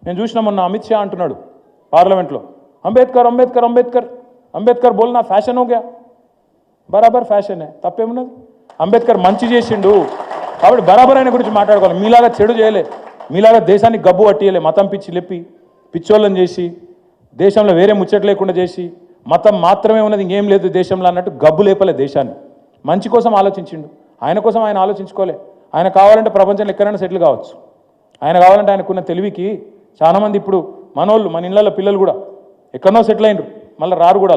నేను చూసిన మొన్న అమిత్ షా అంటున్నాడు పార్లమెంట్లో, అంబేద్కర్ అంబేద్కర్ అంబేద్కర్ అంబేద్కర్ బోల్నా ఫ్యాషన్ హోగా. బరాబర్ ఫ్యాషనే, తప్పేమున్నది. అంబేద్కర్ మంచి చేసిండు కాబట్టి బరాబర్ ఆయన గురించి మాట్లాడుకోవాలి. మీలాగా చెడు చేయలే, మీలాగా దేశాన్ని గబ్బు పట్టియలే, మతం పిచ్చి లేపి పిచ్చోళ్ళని చేసి దేశంలో వేరే ముచ్చట లేకుండా చేసి మతం మాత్రమే ఉన్నది ఇంకేం లేదు దేశంలో అన్నట్టు గబ్బు లేపలే దేశాన్ని. మంచి కోసం ఆలోచించిండు, ఆయన కోసం ఆయన ఆలోచించుకోలే. ఆయన కావాలంటే ప్రపంచంలో ఎక్కడైనా సెటిల్ కావచ్చు. ఆయన కావాలంటే ఆయనకున్న తెలివికి చాలామంది ఇప్పుడు మనోళ్ళు మన ఇళ్ళల్లో పిల్లలు కూడా ఎక్కడనో సెటిల్ అయినరు, మళ్ళీ రారు కూడా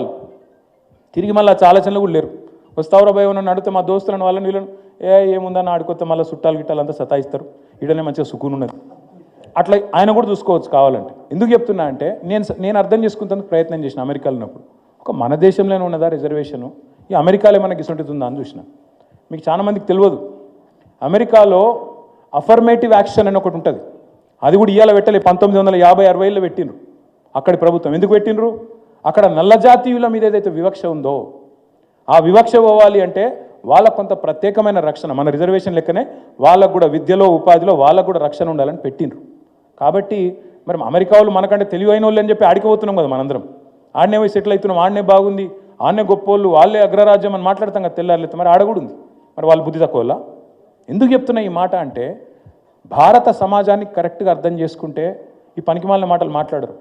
తిరిగి మళ్ళీ ఆలోచనలు కూడా లేరు. వస్తావురా భయ నన్ను అడిగితే మా దోస్తులను వాళ్ళని వీళ్ళను ఏముందని ఆడుకొస్తే మళ్ళీ చుట్టాలు గిట్టాలు అంతా సతాయిస్తారు, ఈడనే మంచిగా సుకూన్ ఉన్నది. అట్లా ఆయన కూడా చూసుకోవచ్చు కావాలంటే. ఎందుకు చెప్తున్నా అంటే నేను అర్థం చేసుకుంటానికి ప్రయత్నం చేసిన అమెరికాలో ఉన్నప్పుడు. ఒక మన దేశంలోనే ఉన్నదా రిజర్వేషను, ఈ అమెరికాలో మనకి ఇసుంటుందా అని చూసిన. మీకు చాలామందికి తెలియదు, అమెరికాలో అఫర్మేటివ్ యాక్షన్ అని ఒకటి ఉంటుంది. అది కూడా ఇవాళ పెట్టలే, 1950-60లో పెట్టినరు అక్కడి ప్రభుత్వం. ఎందుకు పెట్టినరు? అక్కడ నల్ల జాతీయుల మీద ఏదైతే వివక్ష ఉందో ఆ వివక్ష పోవాలి అంటే వాళ్ళకు కొంత ప్రత్యేకమైన రక్షణ, మన రిజర్వేషన్ లెక్కనే వాళ్ళకు కూడా విద్యలో ఉపాధిలో వాళ్ళకు కూడా రక్షణ ఉండాలని పెట్టినరు. కాబట్టి మరి అమెరికా వాళ్ళు మనకంటే తెలివైన వాళ్ళు అని చెప్పి ఆడిపోతున్నాం కదా మనందరం. ఆడనే పోయి సెటిల్ అవుతున్నాం, ఆడనే బాగుంది, ఆడనే గొప్పోళ్ళు, వాళ్ళే అగ్రరాజ్యం అని మాట్లాడతాం కదా తెల్లారులైతే. మరి ఆడ కూడా ఉంది, మరి వాళ్ళు బుద్ధి తక్కువ. ఎందుకు చెప్తున్నా ఈ మాట అంటే భారత సమాజాన్ని కరెక్ట్గా అర్థం చేసుకుంటే ఈ పనికిమాలిన మాటలు మాట్లాడరు.